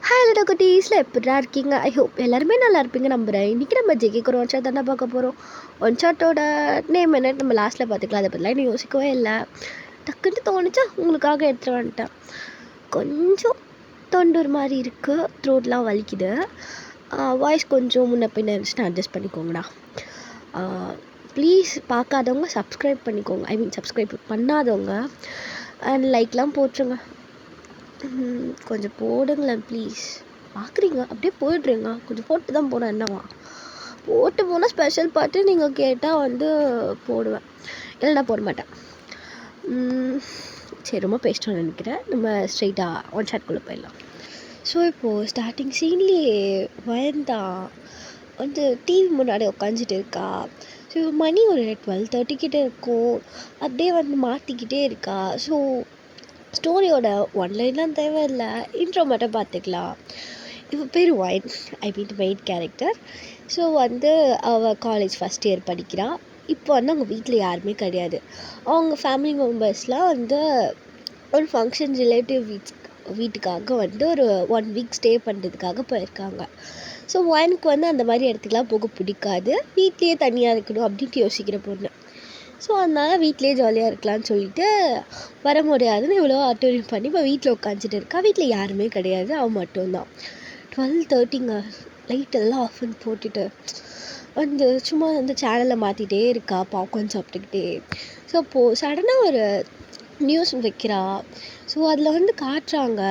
Hello குட்டீஸில் எப்படிடா இருக்கீங்க? I hope எல்லாருமே நல்லா இருப்பீங்க நம்புகிறேன். இன்றைக்கி நம்ம ஜெயிக்கிற ஒன் ஷாட் தானே பார்க்க போகிறோம். ஒன் ஷாட்டோட நேம் என்னன்னு நம்ம லாஸ்ட்டில் பார்த்துக்கலாம். அதை பற்றிலாம் இன்னும் யோசிக்கவே இல்லை. டக்குன்னு தோணுச்சா உங்களுக்காக எடுத்துகிட்டு வந்துட்டேன். கொஞ்சம் தொண்டூர் மாதிரி இருக்குது, த்ரோட்லாம் வலிக்குது, வாய்ஸ் கொஞ்சம் முன்ன பின்ன இருந்துச்சுன்னா அட்ஜஸ்ட் பண்ணிக்கோங்கடா. ப்ளீஸ் பார்க்காதவங்க சப்ஸ்கிரைப் பண்ணிக்கோங்க. ஐ மீன் சப்ஸ்கிரைப் பண்ணாதவங்க அண்ட் லைக்லாம் போட்டுருங்க. கொஞ்சம் போடுங்களேன் ப்ளீஸ். பார்க்குறீங்க அப்படியே போயிடுறீங்க, கொஞ்சம் போட்டு தான் போனேன். என்னவா போட்டு போனால் ஸ்பெஷல் பார்ட்டு நீங்கள் கேட்டால் வந்து போடுவேன், இல்லைனா போட மாட்டேன். சரி, ரொம்ப பேசிட்டோன்னு நினைக்கிறேன். நம்ம ஸ்ட்ரைட்டாக ஒன் ஷாட்குள்ளே போயிடலாம். ஸோ இப்போது ஸ்டார்டிங் சீன்லேயே வயந்தா வந்து டிவி முன்னாடி உட்காந்துட்டு இருக்கா. ஸோ மணி ஒரு 12:30 கிட்டே இருக்கும். அப்படியே வந்து மாற்றிக்கிட்டே இருக்கா. ஸோ ஸ்டோரியோட ஒன்லைன்லாம் தேவையில்லை, இன்ட்ரோ மட்டும் பார்த்துக்கலாம். இப்போ பேர் ஒயின், ஐ மீன் மெயின் கேரக்டர். ஸோ வந்து அவள் காலேஜ் ஃபஸ்ட் இயர் படிக்கிறாள். இப்போ வந்து அவங்க வீட்டில் யாருமே கிடையாது. அவங்க ஃபேமிலி மெம்பர்ஸ்லாம் வந்து ஒரு ஃபங்க்ஷன் ரிலேட்டிவ் வீட்டுக்காக வந்து ஒரு 1 வீக் ஸ்டே பண்ணுறதுக்காக போயிருக்காங்க. ஸோ ஒயினுக்கு வந்து அந்த மாதிரி இடத்துக்குலாம் போக பிடிக்காது, வீட்லேயே தனியாக இருக்கணும் அப்படின்ட்டு யோசிக்கிற பொண்ணு. ஸோ அதனால் வீட்டிலே ஜாலியாக இருக்கலாம்னு சொல்லிட்டு வர முடியாதுன்னு இவ்வளோ அட்டூரியம் பண்ணி இப்போ வீட்டில் உட்காந்துட்டு இருக்கா. வீட்டில் யாருமே கிடையாது, அவன் மட்டும்தான். 12:30ங்க, லைட்டெல்லாம் ஆஃப் பண்ணி போட்டுட்டு வந்து சும்மா வந்து சேனலை மாற்றிட்டே இருக்கா, பாப்கார்ன் சாப்பிட்டுக்கிட்டே. ஸோ அப்போது சடனாக ஒரு நியூஸ் வைக்கிறா. ஸோ அதில் வந்து காட்டுறாங்க,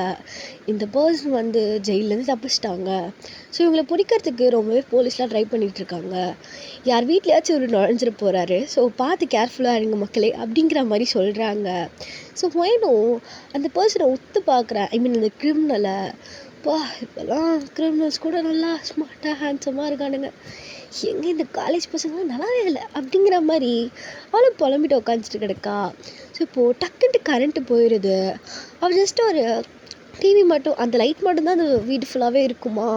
இந்த பர்சன் வந்து ஜெயிலேருந்து தப்பிச்சிட்டாங்க. ஸோ இவங்களை பிடிக்கிறதுக்கு ரொம்பவே போலீஸ்லாம் ட்ரை பண்ணிகிட்ருக்காங்க. யார் வீட்லையாச்சும் ஒரு நுழைஞ்சிட போகிறாரு, ஸோ பார்த்து கேர்ஃபுல்லாக இருங்க மக்களே அப்படிங்கிற மாதிரி சொல்கிறாங்க. ஸோ வேணும் அந்த பர்சனை ஒத்து பார்க்குறேன், ஐ மீன் அந்த கிரிமினலை. இப்போலாம் கிரிமினல்ஸ் கூட நல்லா ஸ்மார்ட்டாக ஹேண்ட்ஸமாக இருக்கானுங்க, எங்கே இந்த காலேஜ் பசங்களாம் நல்லாவே இல்லை அப்படிங்கிற மாதிரி அவளும் புலம்பிட்டு உட்காந்துட்டு கிடக்கா. ஸோ இப்போது டக்குன்ட்டு கரண்ட்டு போயிடுது. அவள் ஜஸ்ட் ஒரு டிவி மட்டும், அந்த லைட் மட்டும்தான் அந்த வீடு ஃபுல்லாகவே இருக்குமா.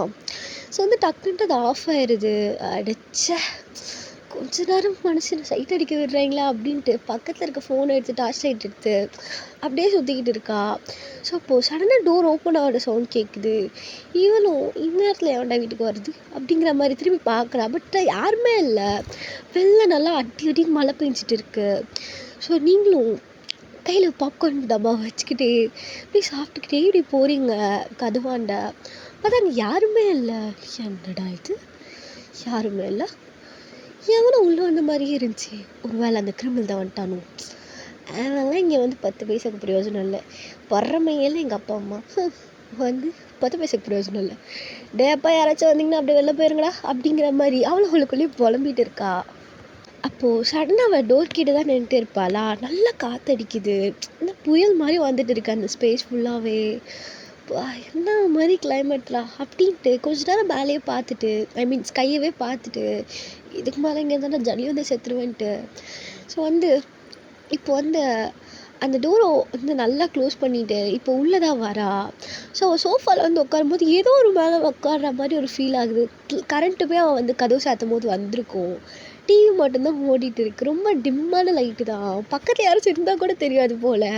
ஸோ வந்து டக்குன்ட்டு அது ஆஃப் ஆயிடுது. அடிச்ச கொஞ்ச நேரம் மனுஷனை சைட் அடிக்க விடுறாங்களா அப்படின்ட்டு பக்கத்தில் இருக்க ஃபோனை எடுத்து டார்ச் லைட் எடுத்து அப்படியே சுற்றிக்கிட்டு இருக்கா. ஸோ அப்போது சடனாக டோர் ஓப்பன் ஆகிற சவுண்ட் கேட்குது. இவளும் இந்நேரத்தில் எவன்டா வீட்டுக்கு வருது அப்படிங்கிற மாதிரி திரும்பி பார்க்குறா. பட் யாருமே இல்லை, வெளில நல்லா அடி அடின்னு மழை பெஞ்சிட்டு இருக்கு. ஸோ நீங்களும் கையில் பாப்கார்ன் டப்பா வச்சுக்கிட்டே இப்படி சாப்பிட்டுக்கிட்டே இப்படி போகிறீங்க கதுவாண்ட. பார்த்தா அங்கே யாருமே இல்லை. என்னடா இது, யாருமே இல்லை, எவனோ உள்ளே வந்த மாதிரியே இருந்துச்சு. ஒரு வேளை அந்த கிரிமினல் தான் வந்துட்டானோ. அதனால இங்கே வந்து 10 பைசாக்கு பிரயோஜனம் இல்லை. வர்றமையில் எங்கள் அப்பா அம்மா வந்து 10 பைசாக்கு பிரயோஜனம் இல்லை. டே அப்பா, யாராச்சும் வந்தீங்கன்னா அப்படியே வெளில போயிருங்களா அப்படிங்கிற மாதிரி அவளுக்குள்ளேயே புலம்பிகிட்டு இருக்கா. அப்போது சடனாக அவள் டோர் கிட்ட தான் நின்றுட்டு இருப்பாளா. நல்லா காற்றடிக்குது, இந்த புயல் மாதிரி வந்துட்டு இருக்கு அந்த ஸ்பேஸ் ஃபுல்லாகவே. என்ன மாதிரி கிளைமேட்ரா அப்படின்ட்டு கொஞ்ச நேரம் மேலேயே பார்த்துட்டு, ஐ மீன் ஸ்கையவே பார்த்துட்டு, இதுக்கு மேலே இங்கே இருந்தால் ஜனி வந்து செத்துருவேன்ட்டு. ஸோ வந்து இப்போ வந்து அந்த டோரை வந்து நல்லா க்ளோஸ் பண்ணிவிட்டு இப்போ உள்ளே தான் வரா. ஸோ அவள் சோஃபாவில் வந்து உட்காரும்போது ஏதோ ஒரு மேலே உட்கார்ற மாதிரி ஒரு ஃபீல் ஆகுது. கரண்ட்டுமே அவள் வந்து கதவு சாத்தும் போது வந்திருக்கும். டிவி மட்டும்தான் ஓடிட்டு இருக்கு, ரொம்ப டிம்மான லைட்டு தான், பக்கத்தில் யாரும் இருந்தால் கூட தெரியாது போல்.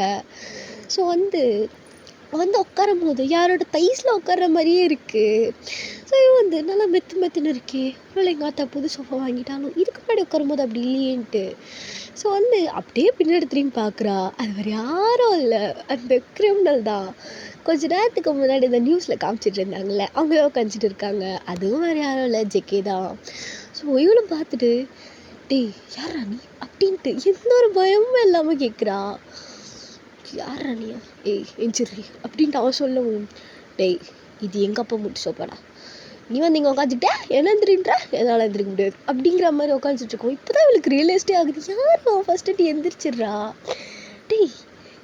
ஸோ வந்து உட்காரும் போது யாரோட தைஸில் உட்கார்ற மாதிரியே இருக்குது. ஸோ வந்து நல்லா மெத்துன்னு இருக்கே, இவ்வளோ எங்கள் ஆத்தா புது சோஃபா வாங்கிட்டாலும் இதுக்கு முன்னாடி உட்காரும்போது அப்படி இல்லையேன்ட்டு. ஸோ வந்து அப்படியே பின்னாடி திரும்பி பார்க்குறா. அது வேறு யாரும் இல்லை, அந்த கிரிமினல் தான். கொஞ்ச நேரத்துக்கு முன்னாடி இந்த நியூஸில் காமிச்சிட்டு இருந்தாங்கல்ல, அவங்களே உட்காந்துட்டு இருக்காங்க. அதுவும் வேறு யாரும் இல்லை, ஜெக்கே தான். ஸோ இவளும் பார்த்துட்டு, டேய் யாரா நீ அப்படின்ட்டு எந்த ஒரு பயமும் இல்லாமல் கேட்குறா. யார் ராணியா, ஏய் எஞ்சிரி அப்படின்ட்டு அவன் சொல்லவும், டேய் இது எங்கள் அப்பா முட்டு சோப்பாடா, நீ வந்து இங்கே உட்காந்துக்கிட்ட என்ன எந்திரின்ற, என்னால் எந்திரிக்க முடியாது அப்படிங்கிற மாதிரி உட்காந்துட்டு இருக்கோம். இப்போ தான் இவளுக்கு ரியலைஸ்டே ஆகுது, யார் அவன் ஃபஸ்ட்டு எந்திரிச்சிட்றா. டேய்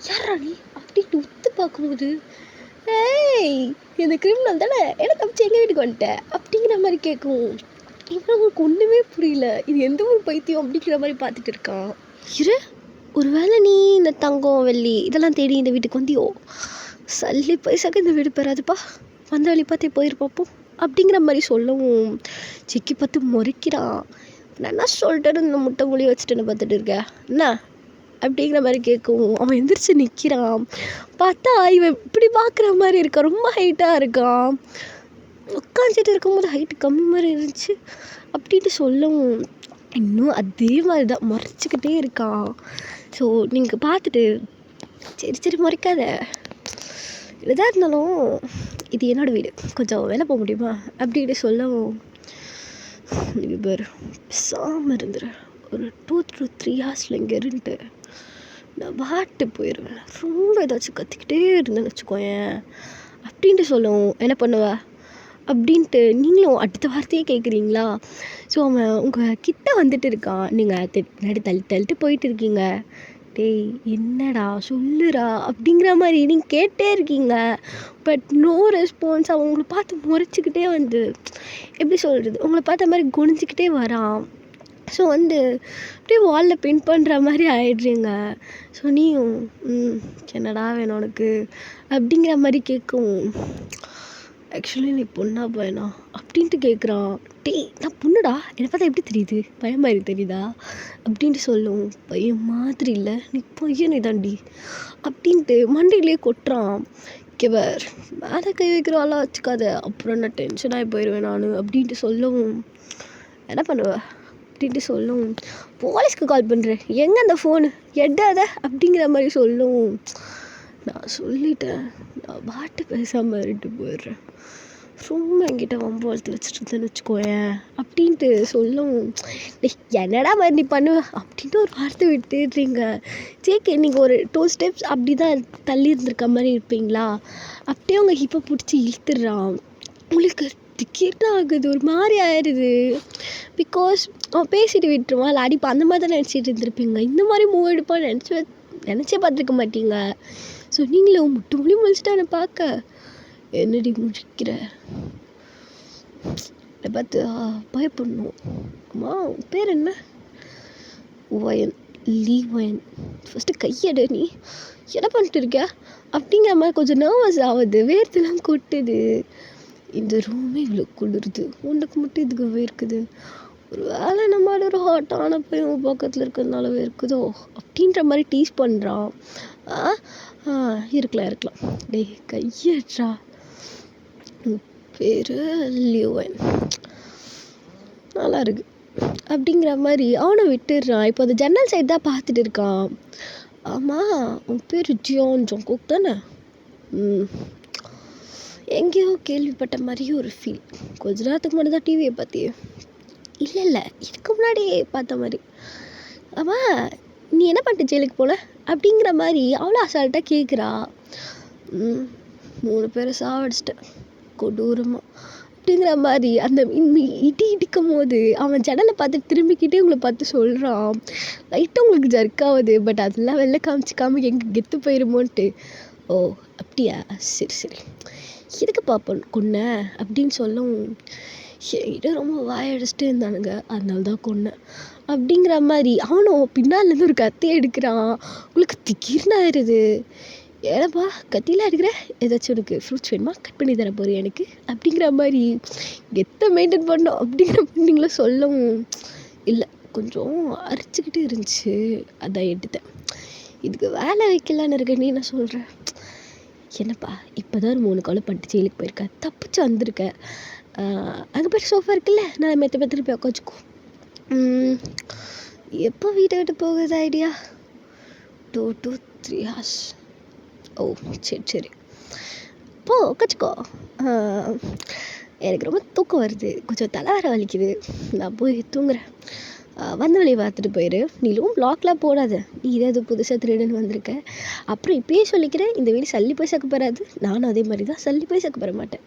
யார் ராணி அப்படின்ட்டு உத்து பார்க்கும்போது, ஏய் இந்த கிரிமினல் தானே, என்ன தப்பிச்சு எங்கள் வீட்டுக்கு வந்துட்டேன் அப்படிங்கிற மாதிரி கேட்கும். இவனுக்கு ஒன்றுமே புரியல, இது எந்த ஒரு பைத்தியம் அப்படிங்கிற மாதிரி பார்த்துட்டு இருக்கான். ஒரு வேளை நீ இந்த தங்கம் வெள்ளி இதெல்லாம் தேடி இந்த வீட்டுக்கு வந்தியோ, சல்லி பைசாக்கு இந்த வீடு பெறாதுப்பா, வந்த வழி பார்த்தே போயிருப்பாப்போம் அப்படிங்கிற மாதிரி சொல்லவும் சிக்கி பார்த்து முறைக்கிறான். நான் என்ன சொல்லிட்டேன்னு இந்த முட்டை மொழி வச்சுட்டு என்ன பார்த்துட்டு இருக்கேன், என்ன அப்படிங்கிற மாதிரி கேட்கவும் அவன் எந்திரிச்சு நிற்கிறான். பார்த்தா இவன் இப்படி பார்க்குற மாதிரி இருக்கான், ரொம்ப ஹைட்டாக இருக்கான். உட்காந்துட்டு இருக்கும்போது ஹைட்டு கம்மி மாதிரி இருந்துச்சு அப்படின்ட்டு சொல்லவும் இன்னும் அதே மாதிரி தான் முறைச்சிக்கிட்டே இருக்கான். ஸோ நீங்கள் பார்த்துட்டு சரி சரி முறைக்காத, எதாக இருந்தாலும் இது என்னோடய வீடு, கொஞ்சம் வேலை போக முடியுமா அப்படின்னு சொல்லவும் நீங்கள் பேர் பேசாமல் இருந்துரு, ஒரு 2 to 3 ஹார்ஸில் இங்கே இருந்துட்டு நான் பாட்டு போயிடுவேன், ரொம்ப ஏதாச்சும் கற்றுக்கிட்டே இருந்தேன்னு வச்சுக்கோயேன் அப்படின்ட்டு சொல்லவும் என்ன பண்ணுவ அப்படின்ட்டு நீங்களும் அடுத்த வார்த்தையே கேட்குறீங்களா? ஸோ அவன் உங்கள் கிட்ட வந்துட்டு இருக்கான், நீங்கள் பின்னாடி தள்ளிட்டு போயிட்டு இருக்கீங்க. டேய் என்னடா சொல்லுடா அப்படிங்கிற மாதிரி நீங்கள் கேட்டே இருக்கீங்க. But no response. அவன் உங்களை பார்த்து முறைச்சிக்கிட்டே வந்து எப்படி சொல்கிறது, உங்களை பார்த்த மாதிரி குனிஞ்சிக்கிட்டே வரான். ஸோ அப்படியே வாலில் பின் பண்ணுற மாதிரி ஆயிடுறீங்க. ஸோ நீயும் என்னடா வேணும் உனக்கு அப்படிங்கிற மாதிரி கேட்கவும் ஆக்சுவலி நீ பொண்ணா பையனா அப்படின்ட்டு கேட்குறான். டேய் நான் பொண்ணுடா, என்னை பார்த்தா எப்படி தெரியுது, பையன் மாதிரி தெரியுதா அப்படின்ட்டு சொல்லும். பையன் மாதிரி இல்லை, நீ பையனை தாண்டி அப்படின்ட்டு மண்டையிலே கொட்டுறான். கிவர் மேலே கை வைக்கிறாளா வச்சுக்காத, அப்புறம் நான் டென்ஷனாகி போயிடுவேன் நான் அப்படின்ட்டு சொல்லவும் என்ன பண்ணுவேன் அப்படின்ட்டு சொல்லவும் போலீஸ்க்கு கால் பண்ணுறேன், எங்கே அந்த ஃபோனு எட்டாத அப்படிங்கிற மாதிரி சொல்லவும் நான் சொல்லிட்டேன், நான் பாட்டு பேசாமல் இருந்துட்டு போயிடுறேன், ரொம்ப என்கிட்ட வம்பு வளர்த்து வச்சுட்டு இருந்தேன்னு வச்சுக்கோயேன் அப்படின்ட்டு சொல்லவும் என்னடா மாதிரி நீ பண்ணுவேன் அப்படின்ட்டு ஒரு வார்த்தை விட்டுடுறீங்க. ஜேகே நீங்கள் ஒரு 2 ஸ்டெப்ஸ் அப்படி தான் தள்ளி இருந்திருக்க மாதிரி இருப்பீங்களா, அப்படியே உங்கள் ஹிப்பை பிடிச்சி இழுத்துடுறான். உங்களுக்கு திக்கிட்டு ஆகுது, ஒரு மாதிரி ஆயிடுது. பிகாஸ் அவன் பேசிட்டு விட்டுருவான், இல்லை அடிப்பா அந்த மாதிரி தான் நினச்சிட்டு இருந்திருப்பீங்க. இந்த மாதிரி மூவ் எடுப்பான்னு நினச்சே பார்த்துருக்க மாட்டீங்க. ஸோ நீங்களும் முழி முழிச்சிட்டு அவனை பார்க்க என்னடி முடிக்கிற என்னை பார்த்து பயப்படணும். அம்மா பேர் என்ன? வயன், லீவயன். ஃபஸ்ட்டு கையெடு, நீ என்ன பண்ணிட்டு இருக்க அப்படிங்கிற மாதிரி கொஞ்சம் நர்வஸ் ஆகுது, வேர்த்துலாம் கொட்டுது. இந்த ரூமே இவ்வளோ குளிருது, உனக்கு மட்டும் இதுக்கு வேர்க்குது, ஒரு வேளை நம்ம ஒரு ஹாட்டான பையன் பக்கத்தில் இருக்கிறதுனால வேர்க்குதோ அப்படின்ற மாதிரி டீஸ் பண்ணுறான். இருக்கலாம். டேய் கையட்றா, பேர் லியோவன், நல்லா இருக்கு அப்படிங்கிற மாதிரி அவனை விட்டுடுறான். இப்போ அந்த ஜன்னல் சைடு தான் பார்த்துட்டு இருக்கான். ஆமாம் உன் பேர் ஜோங்குக் தானே? எங்கேயோ கேள்விப்பட்ட மாதிரியே ஒரு ஃபீல். கொஞ்ச நேரத்துக்கு முன்னாடி தான் டிவியை பார்த்தியே? இல்லை இதுக்கு முன்னாடி பார்த்த மாதிரி. ஆமாம் நீ என்ன பண்ணிட்டு ஜெயிலுக்கு போன அப்படிங்கிற மாதிரி அவ்வளோ அசால்ட்டாக கேட்குறா. 3 பேரை சாவடிச்சிட்டேன் கொடூரமாக அப்படிங்கிற மாதிரி அந்த இடிக்கும் போது அவன் ஜன்னலை பார்த்து திரும்பிக்கிட்டே உங்களை பார்த்து சொல்கிறான். லைட்டாக உங்களுக்கு ஜர்க்காகுது, பட் அதெல்லாம் வெளில காமிச்சிக்காம எங்கே கெத்து போயிருமோன்ட்டு. ஓ அப்படியா, சரி எதுக்கு பாப்போம் கொன்ன அப்படின்னு சொல்லும். என்கிட்ட ரொம்ப வாயடிச்சிட்டே இருந்தானுங்க, அதனால தான் கொன்னேன் அப்படிங்கிற மாதிரி அவனும் பின்னாலேருந்து ஒரு கத்தியை எடுக்கிறான். உங்களுக்கு திடீர்னு ஆயிடுது. ஏனப்பா கத்திலாம் எடுக்கிற, ஏதாச்சும் உனக்கு ஃப்ரூட்ஸ் வேணுமா, கட் பண்ணி தர போகிறேன் எனக்கு அப்படிங்கிற மாதிரி கெத்தை மெயின்டைன் பண்ணோம் அப்படிங்கிற மாதிரி நீங்களும் சொல்லவும் இல்லை, கொஞ்சம் அரிச்சுக்கிட்டே இருந்துச்சு அதான் எடுத்தேன், இதுக்கு வேலை வைக்கலான்னு இருக்க. நீ என்ன சொல்கிற? என்னப்பா இப்போ தான் ஒரு 3 கொலை பண்ணிட்டு ஜெயிலுக்கு போயிருக்க, தப்பிச்சு வந்திருக்க, அங்கே போய் சோஃபா இருக்குல்ல, நான் மெத்த போய் உட்காந்துக்கோ. எப்போ வீட்டை விட்டு போகுது ஐடியா? 2 to 3 hours. ஓ சரி உட்காந்துக்கோ. எனக்கு ரொம்ப தூக்கம் வருது, கொஞ்சம் தலை வர வலிக்குது, நான் போய் தூங்குறேன். வந்த வழியை பார்த்துட்டு போயிரு, நீலும் ப்ளாக்லாம் போடாத, நீ ஏதாவது புதுசாக திருடுன்னு வந்திருக்க. அப்புறம் இப்பயே சொல்லிக்கிறேன், இந்த வீடு சல்லி போய் சேர்க்க போகாது, நானும் அதே மாதிரி தான் சல்லி போய் சேர்க்க போட மாட்டேன்.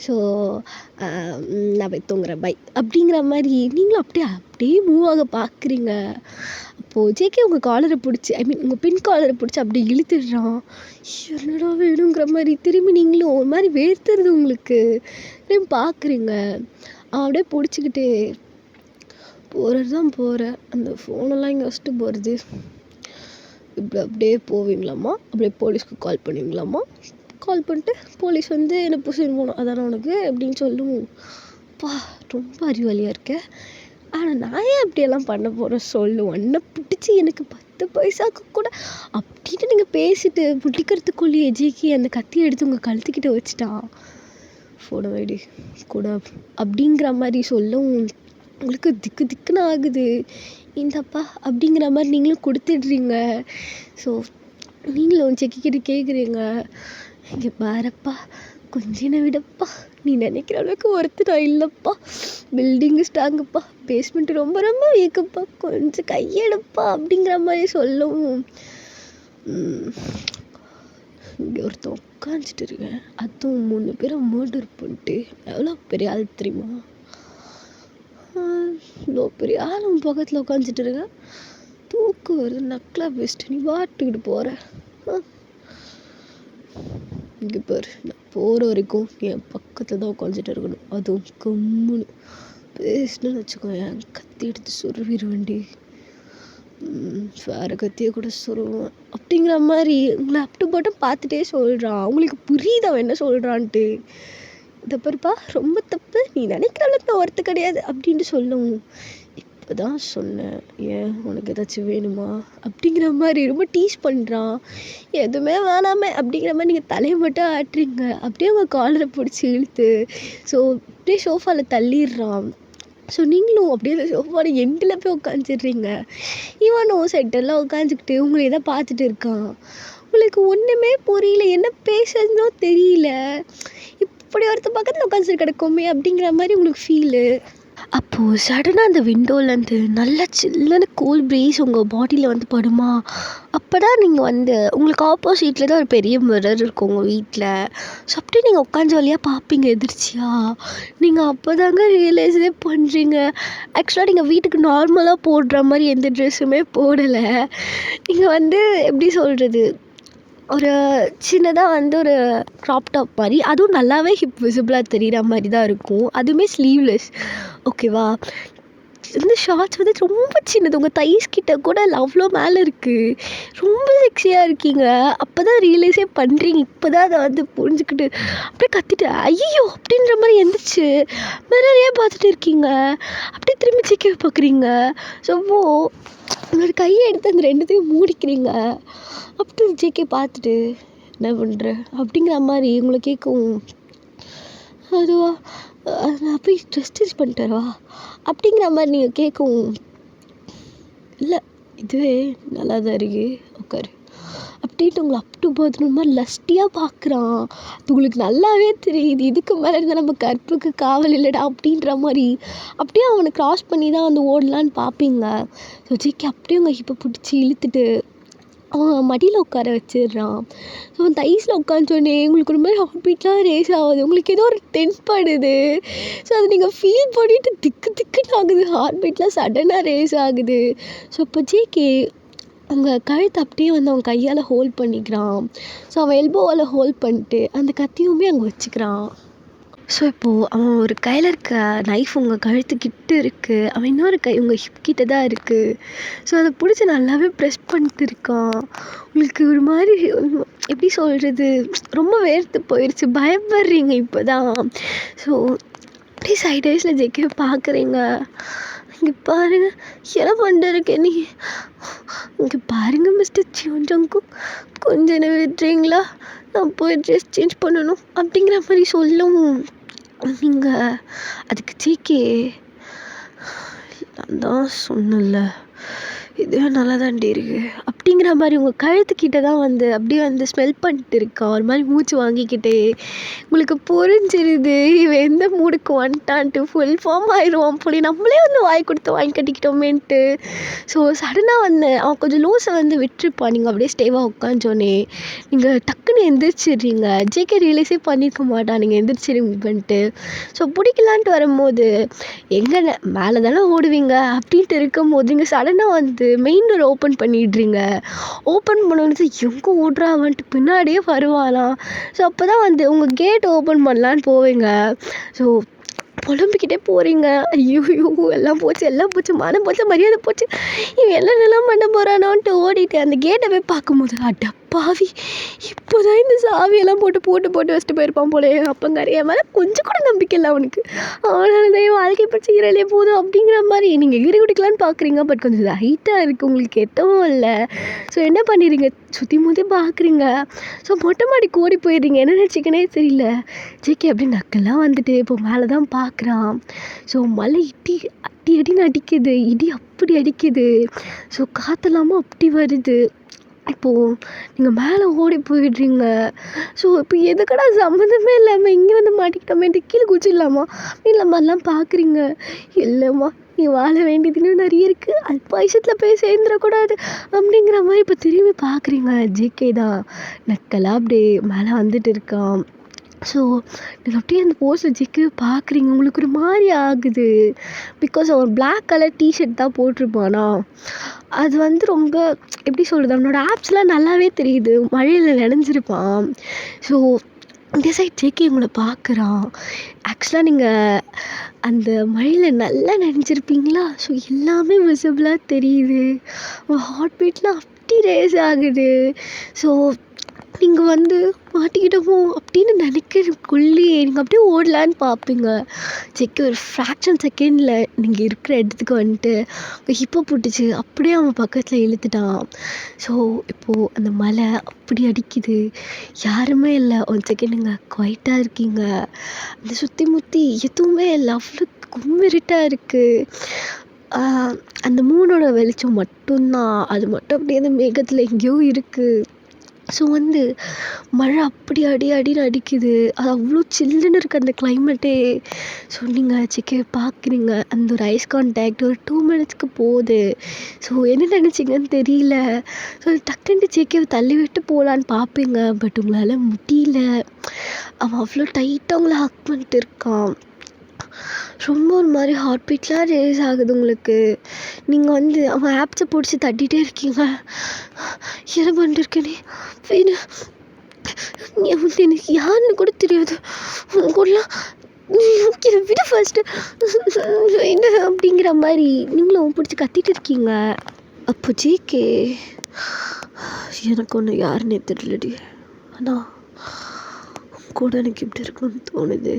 ஸோ நான் போய் தூங்குறேன், பை அப்படிங்கிற மாதிரி நீங்களும் அப்படியே மூவ் ஆக பார்க்குறீங்க. அப்போது ஜேகே உங்கள் காலரை பிடிச்சி, உங்கள் பின் காலரை பிடிச்சி அப்படியே இழுத்துடுறான். என்னடா வேணுங்கிற மாதிரி திரும்பி நீங்களும் ஒரு மாதிரி வேர்த்துறது உங்களுக்கு திரும்பி பார்க்குறீங்க. அப்படியே பிடிச்சிக்கிட்டு போகிறது தான் போகிறேன், அந்த ஃபோனெல்லாம் இங்கே வச்சுட்டு போகிறது, இப்படி அப்படியே போவீங்களாம்மா, அப்படியே போலீஸ்க்கு கால் பண்ணுவீங்களாம்மா, கால் பண்ணிட்டு போலீஸ் வந்து என்னை புடிச்சிட்டு போகணும் அதானே உனக்கு அப்படின்னு சொல்லும். ரொம்ப அறிவாளியாக இருக்க, ஆனால் நான் ஏன் அப்படியெல்லாம் பண்ண போகிறேன் சொல்லு, உன்னை பிடிச்சி எனக்கு 10 10 பைசாவுக்கு கூட அப்படின்ட்டு நீங்கள் பேசிட்டு முடிக்கிறதுக்குள்ளேயே ஜேகே அந்த கத்தியை எடுத்து உங்கள் கழுத்துக்கிட்ட வச்சுட்டான். ஃபோனை வைடி கூட அப்படிங்கிற மாதிரி சொல்லவும் உங்களுக்கு திக்கு திக்குன்னு ஆகுது. இந்தப்பா அப்படிங்கிற மாதிரி நீங்களும் கொடுத்துடுறீங்க. ஸோ நீங்களும் ஜேகே கேட்குறீங்க, இங்கே பாரப்பா கொஞ்சம் விடப்பா, நீ நினைக்கிற அளவுக்கு ஒருத்தர் இல்லைப்பா, பில்டிங்கு ஸ்ட்ராங்குப்பா, பேஸ்மெண்ட்டு ரொம்ப ரொம்ப வீக்குப்பா, கொஞ்சம் கையெடுப்பா அப்படிங்கிற மாதிரி சொல்லவும் இங்கே ஒருத்தன் உட்காந்துட்டு இருக்கேன். அதுவும் 3 பேரை மர்டர் பண்ணிட்டு எவ்வளோ பெரிய ஆள் தெரியுமா? இவ்வளோ பெரிய ஆள் உன் பக்கத்தில் உட்காந்துட்டு இருக்கேன். தூக்கு வருது, நக்கலா பெஸ்ட்டு, நீ வாட்டுக்கிட்டு போகிற. இங்கே பாரு, நான் போகிற வரைக்கும் என் பக்கத்தில் தான் உட்காந்துட்டு இருக்கணும். அதுவும் கம்முன்னு பேசணும்னு வச்சுக்கோ, என் கத்தி எடுத்து சொருவிடுவேண்டி, வேறு கத்தியை கூட சொருவேன் அப்படிங்கிற மாதிரி உங்களை அப்டு போட்டு பார்த்துட்டே சொல்கிறான். உங்களுக்கு புரியுது அவன் என்ன சொல்கிறான்ட்டு. இதை பாருப்பா ரொம்ப தப்பு, நீ நினைக்கிற அளவுக்கு ஒருத்தர் கிடையாது அப்படின்ட்டு சொல்லவும் இப்போ தான் சொன்னேன், ஏன் உனக்கு ஏதாச்சும் வேணுமா அப்படிங்கிற மாதிரி ரொம்ப டீஸ் பண்ணுறான். எதுவுமே வேணாமே அப்படிங்கிற மாதிரி நீங்கள் தலையை மட்டும் ஆட்டுறீங்க. அப்படியே உங்கள் காலரை பிடிச்சி இழுத்து ஸோ அப்படியே சோஃபாவில் தள்ளிடுறான். ஸோ நீங்களும் அப்படியே அந்த சோஃபாவில் எண்டில் போய் உட்காந்துடுறீங்க. இவனும் செட்டெல்லாம் உட்காந்துக்கிட்டு உங்களை தான் பார்த்துட்டு இருக்கான். உங்களுக்கு ஒன்றுமே புரியல, என்ன பேசுறதுனோ தெரியல. இப்படி ஒருத்தர் பக்கத்தில் உட்காந்துட்டு கிடக்குமே அப்படிங்கிற மாதிரி உங்களுக்கு ஃபீலு. அப்போது சடனாக அந்த விண்டோலேருந்து நல்லா சில்லுன்னு கூல் ப்ரீஸ் உங்கள் பாடியில் வந்து படுமா. அப்போ தான் நீங்கள் வந்து உங்களுக்கு ஆப்போசிட்டில் தான் ஒரு பெரிய மிரர் இருக்கும் உங்கள் வீட்டில். ஸோ அப்படியே நீங்கள் உட்காந்து வழியாக பார்ப்பீங்க எதிர்ச்சியா. நீங்கள் அப்போ தாங்க ரியலைஸே பண்ணுறீங்க, ஆக்சுவலாக நீங்கள் வீட்டுக்கு நார்மலாக போடுற மாதிரி எந்த ட்ரெஸ்ஸுமே போடலை. நீங்கள் வந்து எப்படி சொல்கிறது, ஒரு சின்னதாக வந்து ஒரு க்ராப் டாப் மாதிரி, அதுவும் நல்லாவே ஹிப் விசிபிளாக தெரிகிற மாதிரி தான் இருக்கும். அதுவுமே ஸ்லீவ்லெஸ், ஓகேவா. இந்த ஷார்ட்ஸ் வந்து ரொம்ப சின்னது, உங்கள் தைஸ் கிட்ட கூட அவ்வளோ மேலே இருக்குது. ரொம்ப செக்ஸியாக இருக்கீங்க. அப்போ தான் ரியலைஸே பண்ணுறீங்க. இப்போ தான் அதை வந்து புரிஞ்சுக்கிட்டு அப்படியே கத்திட்டு ஐயோ அப்படின்ற மாதிரி எந்திரிச்சு மிரரையே பார்த்துட்டு இருக்கீங்க. அப்படியே திரும்பி ஜேகே பார்க்குறீங்க. ஸோ உங்களோட கையை எடுத்து அந்த 2த்தையும் மூடிக்கிறீங்க. அப்படி ஜேகே பார்த்துட்டு என்ன பண்ணுற அப்படிங்கிற மாதிரி உங்களை கேட்கவும், அதுவா நான் போய் ட்ரெஸ் சேஞ்ச் பண்ணிட்டு வரவா அப்படிங்கிற மாதிரி நீங்கள் கேட்கவும், இல்லை இதுவே நல்லா தான் இருக்கு உட்காரு அப்படின்ட்டு உங்களை அப் டு பர்த்னு மாதிரி லஸ்டியாக பார்க்குறான். அது உங்களுக்கு நல்லாவே தெரியுது, இதுக்கு மேலே இருந்தால் நம்ம கற்புக்கு காவல் இல்லைடா அப்படின்ற மாதிரி. அப்படியே அவனை க்ராஸ் பண்ணி தான் வந்து ஓடலான்னு பார்ப்பீங்க. ஸோ ஜேகே அப்படியே உங்கள் ஹிப்பை பிடிச்சி இழுத்துட்டு அவன் மடியில் உட்கார வச்சிடுறான். ஸோ அவன் தைஸில் உட்காந்தோடனே உங்களுக்கு ஒரு மாதிரி ஹார்ட் பீட்லாம் ரேஸ் ஆகுது. உங்களுக்கு ஏதோ ஒரு டென்ஸ்படுது. ஸோ அதை நீங்கள் ஃபீல் பண்ணிவிட்டு திக்கு திக்குன்னு ஆகுது, ஹார்ட் பீட்லாம் சடனாக ரேஸ் ஆகுது. ஸோ இப்போ ஜேகே அவங்க கழுத்தை அப்படியே வந்து அவன் கையால் ஹோல்ட் பண்ணிக்கிறான். ஸோ அவன் எல்போவால் ஹோல்ட் பண்ணிட்டு அந்த கத்தியுமே அங்கே வச்சுக்கிறான். ஸோ இப்போது அவன் ஒரு கையில் இருக்க நைஃப் உங்கள் கழுத்துக்கிட்ட இருக்குது, அவன் இன்னொரு கை உங்கள் ஹிப் கிட்ட தான் இருக்குது. ஸோ அதை பிடிச்சி நல்லாவே ப்ரெஸ் பண்ணிட்டு இருக்கான். உங்களுக்கு ஒரு மாதிரி எப்படி சொல்கிறது, ரொம்ப வேர்த்து போயிடுச்சு, பயப்படுறீங்க இப்போ தான். ஸோ அப்படியே சைட் ஐஸில் ஜேகே பார்க்குறீங்க. இங்கே பாருங்க என்ன பண்ணுறதுக்கு நீ, இங்கே பாருங்க மிஸ்டர் சியோன்ஜங்கு, கொஞ்சம் என்ன விட்டுறீங்களா, நான் போய் ட்ரெஸ் சேஞ்ச் பண்ணணும் அப்படிங்கிற மாதிரி சொல்லவும் நீங்கள் அதுக்கு ஜேகே, நான் தான் சொன்னல இதுவே நல்லா தாண்டி இருக்கு அப்படிங்கிற மாதிரி உங்கள் கழுத்துக்கிட்ட தான் வந்து அப்படியே வந்து ஸ்மெல் பண்ணிட்டு இருக்கான். ஒரு மாதிரி மூச்சு வாங்கிக்கிட்டே உங்களுக்கு புரிஞ்சிருது இவன் எந்த மூடுக்கு வந்துட்டான்ட்டு, ஃபுல் ஃபார்ம் ஆயிடுவான் போல, நம்மளே வந்து வாய் கொடுத்து வாங்கி கட்டிக்கிட்டோமேன்ட்டு. ஸோ சடனாக வந்து அவன் கொஞ்சம் லூஸை வந்து விட்டுருப்பான். நீங்கள் அப்படியே ஸ்டேவாக உட்காந்தோன்னே நீங்கள் டக்குன்னு எந்திரிச்சிடுறீங்க. ஜேகே ரியலைஸே பண்ணியிருக்க மாட்டான் நீங்கள் எந்திரிச்சிருங்கன்ட்டு. ஸோ பிடிக்கலான்ட்டு வரும்போது எங்கே மேலே தானே ஓடுவீங்க அப்படின்ட்டு இருக்கும் போது நீங்கள் சடனாக வந்து மெயின் டோர் ஓப்பன் பண்ணிடுறீங்க. ஓப்பன் பண்ணது எங்கே ஓடுறாவன்ட்டு பின்னாடியே வருவாளாம். ஸோ அப்போ தான் வந்து உங்கள் கேட் ஓப்பன் பண்ணலான்னு போவீங்க. ஸோ புலம்பிக்கிட்டே போகிறீங்க. ஐயோ எல்லாம் போச்சு எல்லாம் போச்சு, மானம் போச்சு, மரியாதை போச்சு, இவன் என்னென்னலாம் பண்ண போகிறானோன்ட்டு ஓடிட்டு அந்த கேட்டை போய் பார்க்கும்போது, அடப்பாவி, இப்போதான் இந்த சாவியெல்லாம் போட்டு போட்டு போட்டு வச்சுட்டு போயிருப்பான் போல அப்பங்காரு. என் மேலே கொஞ்சம் கூட நம்பிக்கை இல்லை அவனுக்கு. அவனால தான் வாழ்க்கை பிடிச்சி ஈரலே போதும் அப்படிங்கிற மாதிரி நீங்கள் எகிரி குடிக்கலான்னு பார்க்குறீங்க. பட் கொஞ்சம் ஹைட்டாக இருக்குது, உங்களுக்கு எட்டவும் இல்லை. ஸோ என்ன பண்ணிடுறீங்க, சுற்றி முற்றி பார்க்குறீங்க. ஸோ மொட்டை மாடிக்கு ஓடி போயிடுறீங்க. என்ன நினச்சிக்கனே தெரியல. ஜேகே அப்படி நக்கெல்லாம் வந்துட்டு இப்போ மேலே தான் பார்க்குறான். ஸோ மழை அடி அடின்னு அடிக்குது, இடி அப்படி அடிக்குது. ஸோ காற்றெல்லாமல் அப்படி வருது. இப்போது நீங்கள் மேலே ஓடி போயிடுறீங்க. ஸோ இப்போ எதுக்கடா சம்மந்தமே இல்லாமல் இங்கே வந்து மாட்டிக்கிட்டோமேட்டு கீழே குச்சிடலாமா அப்படின்ற மாதிரிலாம் பார்க்குறீங்க. இல்லைம்மா, நீ வாழ வேண்டியதுன்னு நிறைய இருக்குது, அல்பாயுசத்தில் போய் சேர்ந்துடக்கூடாது அப்படிங்கிற மாதிரி இப்போ திரும்பி பார்க்குறீங்க. ஜேகே தான் நக்கலாக அப்படியே மேலே வந்துட்டு இருக்கான். ஸோ நீங்கள் அப்படியே அந்த போஸ்டில் ஜேகே பார்க்குறீங்க. உங்களுக்கு ஒரு மாதிரி ஆகுது. பிகாஸ் அவன் பிளாக் கலர் டிஷர்ட் தான் போட்டிருப்பானா. அது வந்து ரொம்ப எப்படி சொல்கிறது, அவனோட ஆப்ஸ்லாம் நல்லாவே தெரியுது, மழையில் நனைஞ்சிருப்பான். ஸோ இந்த சைட் ஜேகே உங்களை பார்க்குறான். ஆக்சுவலாக நீங்கள் அந்த மழையில் நல்லா நனைஞ்சிருப்பீங்களா. ஸோ எல்லாமே விசிபிளாக தெரியுது. உங்கள் ஹார்ட் பீட்லாம் அப்படி ரேஸ் ஆகுது. ஸோ நீங்கள் வந்து மாட்டிக்கிட்டோமோ அப்படின்னு நினைக்கிறதுக்குள்ளேயே நீங்கள் அப்படியே ஓடலான்னு பார்ப்பீங்க. ஜேகே ஒரு ஃப்ராக்ஷன் செகண்டில் நீங்கள் இருக்கிற இடத்துக்கு வந்துட்டு ஹிப்பை போட்டுச்சு அப்படியே அவன் பக்கத்தில் இழுத்துட்டான். ஸோ இப்போது அந்த மழை அப்படி அடிக்குது, யாருமே இல்லை. ஒன் செகண்ட் நீங்கள் குவைட்டாக இருக்கீங்க. அந்த சுற்றி முற்றி எதுவுமே இல்லை, அவ்வளோ கும்மிருட்டாக இருக்குது. அந்த மூணோட வெளிச்சம் மட்டும்தான், அது மட்டும் அப்படியே அந்த மேகத்தில் எங்கேயோ இருக்குது. ஸோ வந்து மழை அப்படி அடின்னு அடிக்குது. அது அவ்வளோ சில்லுன்னு இருக்குது அந்த கிளைமேட்டே. ஸோ நீங்கள் ஜேகே பார்க்குறீங்க. அந்த ஒரு ஐஸ் கான்டாக்ட் ஒரு 2 மினிட்ஸ்க்கு போகுது. ஸோ என்ன நினச்சிங்கன்னு தெரியல. ஸோ டக்குன்ட்டு ஜேகேவை தள்ளி விட்டு போகலான்னு பார்ப்பீங்க. பட் உங்களால் முடியல. அவன் அவ்வளோ டைட்டாக உங்களை ஹக் பண்ணிட்டு இருக்கான். ரொம்ப ஒரு மாதிரி ஹார்ட் பீட்லாம் ரேஸ் ஆகுது உங்களுக்கு. நீங்கள் வந்து அவன் ஆப்ஸை பிடிச்சி தட்டிகிட்டே இருக்கீங்க. என்ன பண்ணிருக்கேனே வீடு, எனக்கு யாருன்னு கூட தெரியாது, உங்க கூடலாம் விட ஃபர்ஸ்ட்டு என்ன அப்படிங்கிற மாதிரி நீங்களும் பிடிச்சி கத்திட்டு இருக்கீங்க. அப்போ ஜேகே, எனக்கு ஒன்று யாருன்னே தெரியலடி, ஆனால் கூட எனக்கு இப்படி இருக்கணும்னு தோணுது.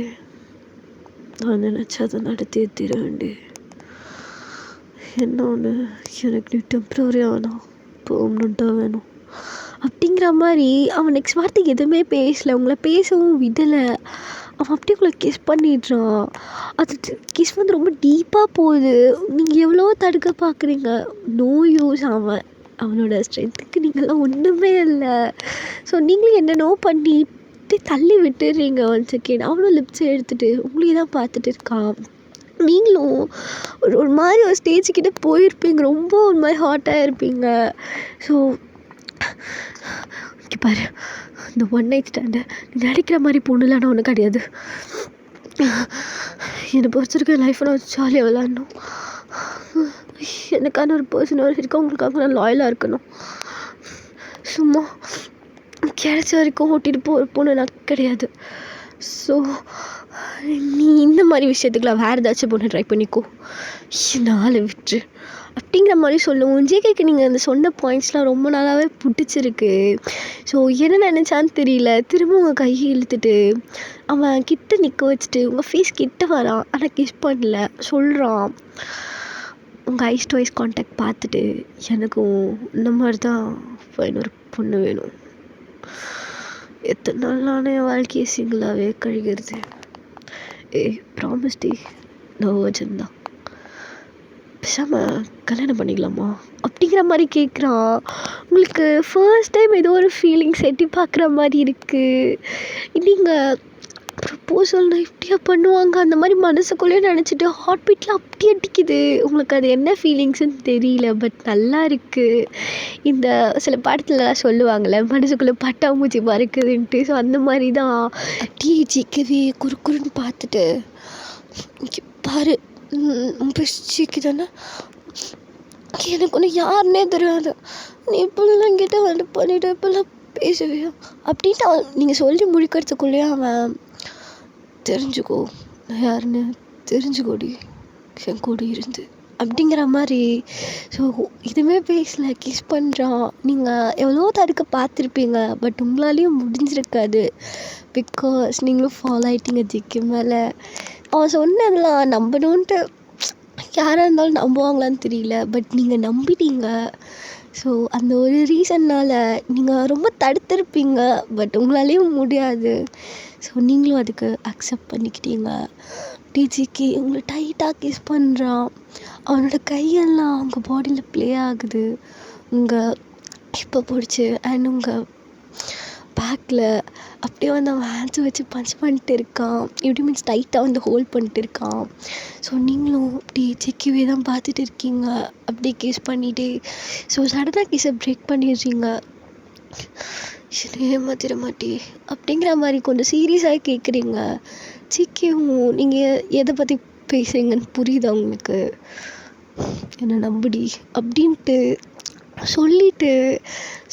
நான் நினச்சா அதை நடத்தியே தீரவேண்டி. என்ன ஒன்று, எனக்கு நீ டெம்ப்ரவரியாக வேணாம், பெர்மனண்ட்டாக வேணும் அப்படிங்கிற மாதிரி. அவன் நெக்ஸ்ட் வார்த்தைக்கு எதுவுமே பேசலை, உங்களை பேசவும் விடலை. அவன் அப்படியே உங்களை கிஸ் பண்ணிடுறான். அது கிஸ் வந்து ரொம்ப டீப்பாக போகுது. நீங்கள் எவ்வளோ தடுக்க பார்க்குறீங்க, நோ யூஸ். அவனோட ஸ்ட்ரென்த்துக்கு நீங்கள்லாம் ஒன்றுமே இல்லை. ஸோ நீங்களும் என்னென்னோ பண்ணி தள்ளி விட்டுடுறீங்க. ஒன் செகண்ட் அவனும் லிப்ஸை எடுத்துகிட்டு உங்களையே தான் பார்த்துட்டு இருக்கான். நீங்களும் ஒரு மாதிரி ஒரு ஸ்டேஜ்கிட்ட போயிருப்பீங்க, ரொம்ப ஒரு மாதிரி ஹாட்டாக இருப்பீங்க. ஸோ இங்கே பாரு, இந்த ஒன் நைட் ஸ்டாண்டை நினைக்கிற மாதிரி பொண்ணுலாம் ஒன்றும் கிடையாது. என்னை பொறுத்திருக்க லைஃப்பை நான் ஜாலியாக விளாட்ணும். எனக்கான ஒரு பர்சன் இருக்கா, உங்களுக்காக நான் லாயலாக இருக்கணும். சும்மா கிடைச்ச வரைக்கும் ஓட்டிகிட்டு போகிற பொண்ணு நான் கிடையாது. ஸோ நீ இந்த மாதிரி விஷயத்துக்குலாம் வேறு ஏதாச்சும் பொண்ணு ட்ரை பண்ணிக்கோ, நாளை விட்டுரு அப்படிங்கிற மாதிரி சொல்லுவோம். ஜேகேக்கு நீங்கள் அந்த சொன்ன பாயிண்ட்ஸ்லாம் ரொம்ப நாளாகவே பிடிச்சிருக்கு. ஸோ என்ன நினச்சான்னு தெரியல, திரும்ப உங்கள் கையை இழுத்துட்டு அவன் கிட்ட நிற்க வச்சுட்டு உங்கள் ஃபேஸ் கிட்ட வரான். ஆனால் கிஸ் பண்ணல, சொல்கிறான். உங்கள் ஐஸ் டு ஐஸ் கான்டாக்ட் பார்த்துட்டு எனக்கும் இந்த மாதிரி தான் இன்னொரு பொண்ணு வேணும். எத்தனை நாள் நானே வாழ்க்கையை சிங்கிளாகவே கழிக்கிறது. ப்ராமிஸ் டி, நான் வர்ஜின் தான், பேசாமல் கல்யாணம் பண்ணிக்கலாமா அப்படிங்கிற மாதிரி கேட்குறான். உங்களுக்கு ஃபர்ஸ்ட் டைம் ஏதோ ஒரு ஃபீலிங்ஸ் எட்டி பார்க்குற மாதிரி இருக்குது. நீங்கள் ப்ரப்போசல்னா இப்படியா பண்ணுவாங்க அந்த மாதிரி மனசுக்குள்ளேயே நினச்சிட்டு ஹார்ட் பீட்லாம் அப்படி அடிக்குது. உங்களுக்கு அது என்ன ஃபீலிங்ஸ்ன்னு தெரியல, பட் நல்லா இருக்குது. இந்த சில படத்துலலாம் சொல்லுவாங்கள்ல, மனசுக்குள்ளே பட்டாம்பூச்சி பறக்குதுன்ட்டு. ஸோ அந்த மாதிரி தான் அப்படியே ஜிக்கவே குறுக்குறுன்னு பார்த்துட்டு, இங்கே பாரு ஜிக்கு தானே, எனக்கு ஒன்று யாருன்னே தெரியாது, நீ இப்படிலாம் என்கிட்ட வந்து பண்ணிவிட்டு இப்படிலாம் பேசுவியா அப்படின்ட்டு நீங்கள் சொல்லி முடிக்கிறதுக்குள்ளேயே அவன் தெரிஞ்சுக்கோ நான் யாருன்னு தெரிஞ்சுக்கோடி என் கூட இருந்து அப்படிங்கிற மாதிரி. ஸோ இதுவுமே பேசல, கிஸ் பண்ணுறான். நீங்கள் எவ்வளோ தடுக்க பார்த்துருப்பீங்க, பட் உங்களாலேயும் முடிஞ்சிருக்காது. பிகாஸ் நீங்களும் ஃபாலோ ஆகிட்டீங்க ஜிக்கு மேலே. அவன் சொன்னதெல்லாம் நம்பணுன்ட்டு யாராக இருந்தாலும் நம்புவாங்களான்னு தெரியல, பட் நீங்கள் நம்பிட்டீங்க. ஸோ அந்த ஒரு ரீசன்னால் நீங்கள் ரொம்ப தடுத்திருப்பீங்க, பட் உங்களாலேயும் முடியாது. ஸோ நீங்களும் அதுக்கு அக்செப்ட் பண்ணிக்கிட்டீங்க. டிஜிக்கு உங்களை டைட்டாக கிஸ் பண்ணுறான். அவனோட கையெல்லாம் உங்கள் பாடியில் ப்ளே ஆகுது. உங்கள் இப்போ பிடிச்சி அண்ட் உங்கள் பேக்கில் அப்படியே வந்து அவன் ஹேண்ட்ஸை வச்சு பஞ்ச் பண்ணிட்டு இருக்கான். எப்படி மீன்ஸ் டைட்டாக வந்து ஹோல்ட் பண்ணிட்டு இருக்கான். ஸோ நீங்களும் அப்படி செக்கிவே தான் பார்த்துட்டு இருக்கீங்க, அப்படியே கிஸ் பண்ணிவிட்டு. ஸோ சடனாக கிஸை பிரேக் பண்ணிடுறீங்க. ஏமாத்திர மாட்டி அப்படிங்கிற மாதிரி கொஞ்சம் சீரியஸாக கேட்குறீங்க. சிக்கியும் நீங்கள் எதை பற்றி பேசுகிறீங்கன்னு புரியுதா உங்களுக்கு? என்னை நம்புடி அப்படின்ட்டு சொல்லிவிட்டு,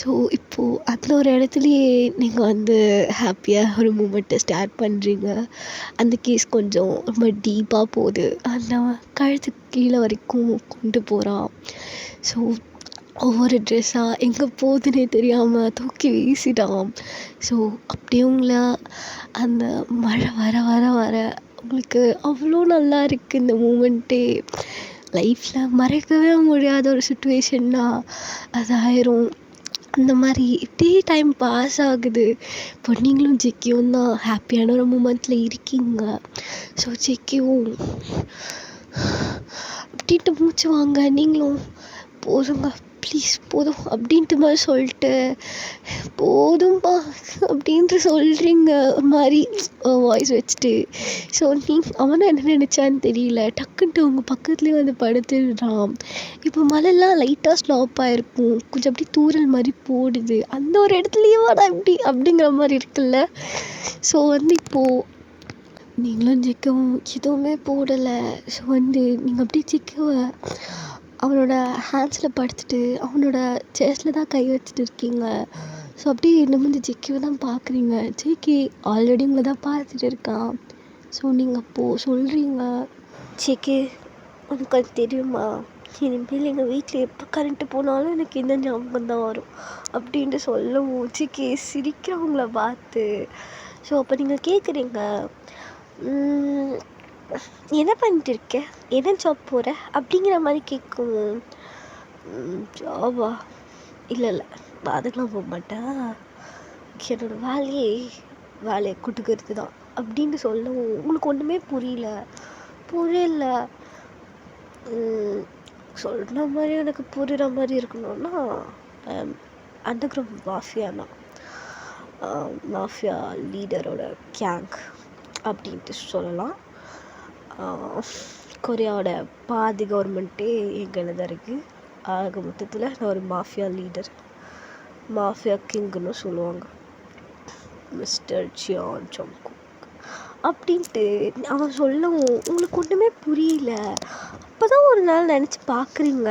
ஸோ இப்போது அந்த ஒரு இடத்துலையே நீங்கள் வந்து ஹாப்பியாக ஒரு மூமெண்ட்டை ஸ்டார்ட் பண்ணுறீங்க. அந்த கேஸ் கொஞ்சம் ரொம்ப டீப்பாக போகுது. அந்த கழுத்துக்கு கீழே வரைக்கும் கொண்டு போகிறான். ஸோ ஒவ்வொரு ட்ரெஸ்ஸாக எங்கே போகுதுன்னே தெரியாமல் தூக்கி வீசிட்டான். ஸோ அப்படியே உங்களை அந்த மழை வர வர வர உங்களுக்கு அவ்வளோ நல்லா இருக்குது இந்த மூமெண்ட்டே. லைஃப்பில் மறக்கவே முடியாத ஒரு சுச்சுவேஷன்னா அது ஆயிரும். அந்த மாதிரி இப்படியே டைம் பாஸ் ஆகுது. இப்போ நீங்களும் ஜெக்கியும் தான் ஹாப்பியான ஒரு மூமெண்ட்டில் இருக்கீங்க. ஸோ ஜெக்கியும் அப்படின்ட்டு மூச்சு வாங்க, நீங்களும் போதுங்க ப்ளீஸ் போதும் அப்படின்ட்டு மாதிரி சொல்லிட்டு போதும்பா அப்படின்ட்டு சொல்கிறீங்க ஒரு மாதிரி வாய்ஸ் வச்சுட்டு. ஸோ அவனும் என்ன நினச்சான்னு தெரியல, டக்குன்ட்டு உங்கள் பக்கத்துலேயே வந்து படுத்துடுறான். இப்போ மழைலாம் லைட்டாக ஸ்டாப் ஆகிருக்கும், கொஞ்சம் அப்படி தூரல் மாதிரி போடுது. அந்த ஒரு இடத்துலையே வாடா இப்படி அப்படிங்கிற மாதிரி இருக்குல்ல. ஸோ வந்து இப்போது நீங்களும் ஜெக்கவும் எதுவுமே போடலை. ஸோ வந்து நீங்கள் அப்படியே ஜெக்கவை அவனோட ஹேண்ட்ஸில் படுத்துட்டு அவனோட சேஸ்டில் தான் கை வச்சுட்டு இருக்கீங்க. ஸோ அப்படியே நிமிர்ந்து ஜெக்கிவை தான் பார்க்குறீங்க. ஜெக்கி ஆல்ரெடி உங்களை தான் பார்த்துட்டு இருக்கான். ஸோ நீங்கள் அப்போது சொல்கிறீங்க, ஜெக்கி உனக்கு அது தெரியுமா, இனிமேல் எங்கள் வீட்டில் எப்போ கரண்ட்டு போனாலும் எனக்கு இந்த ஞாபகம் தான் வரும் அப்படின்ட்டு சொல்லவும் ஜெக்கி சிரிக்கிறவங்கள பார்த்து. ஸோ அப்போ நீங்கள் கேட்குறீங்க, என்ன பண்ணிட்டு இருக்க, என்ன ஜாப் போகிற அப்படிங்கிற மாதிரி கேட்கும். ஜாபா, இல்லை அதுக்கெலாம் போக மாட்டேன், என்னோட வேலையை கொடுக்கறது தான் அப்படின்னு சொல்லவும் உங்களுக்கு ஒன்றுமே புரியல. சொல்கிற மாதிரி எனக்கு புரிகிற மாதிரி இருக்கணும்னா அண்டர் கிரவுண்ட் மாஃபியா லீடரோட கேங் அப்படின்ட்டு சொல்லலாம். கொரியாவோட பாதி கவர்மெண்ட்டே எங்களை தான் இருக்குது. ஆக மொத்தத்தில் நான் ஒரு மாஃபியா லீடர், மாஃபியா கிங்குன்னு சொல்லுவாங்க, மிஸ்டர் சியான் ஜங்குக் அப்படின்ட்டு அவன் சொல்லவும் உங்களுக்கு ஒன்றுமே புரியல. அப்போ தான் ஒரு நாள் நினச்சி பார்க்குறீங்க,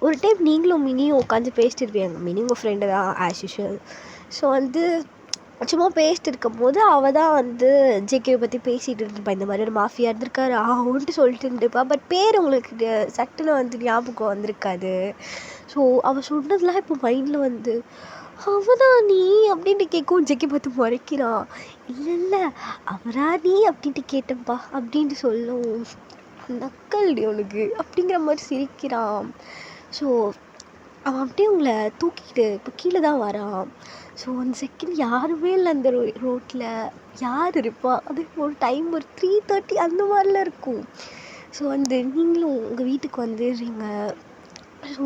ஒரு டைம் நீங்களும் மினியும் உட்காந்து பேசிட்டு இருப்பீங்க. மினி உங்கள் ஃப்ரெண்டு தான் ஆஸ் யூஷுவல். ஸோ வந்து சும்மா பேசிட்டு இருக்கும் போது அவள் தான் வந்து ஜேகேவை பற்றி பேசிகிட்டு இருந்துருப்பா. இந்த மாதிரி ஒரு மாஃபியா இருந்திருக்காரு ஆன்ட்டு சொல்லிட்டு இருந்துருப்பா. பட் பேர் உங்களுக்கு சட்டுன்னு வந்து ஞாபகம் வந்திருக்காது. ஸோ அவள் சொன்னதெல்லாம் இப்போ மைண்டில் வந்து அவனா நீ அப்படின்ட்டு கேட்கவும் ஜெக்கி பார்த்து முறைக்கிறான். இல்லை அவரா நீ அப்படின்ட்டு கேட்டப்பா அப்படின்ட்டு சொல்லும். நக்கல்டி உனக்கு அப்படிங்கிற மாதிரி சிரிக்கிறான். ஸோ அவன் அப்படியே உங்களை தூக்கிட்டு இப்போ கீழே தான் வரான். ஸோ அந்த செகண்ட் யாருமே இல்லை அந்த ரோட்டில். யார் இருப்பா? அது ஒரு டைம் ஒரு 3:30 அந்த மாதிரிலாம் இருக்கும். ஸோ வந்து நீங்களும் உங்கள் வீட்டுக்கு வந்துடுறீங்க. ஸோ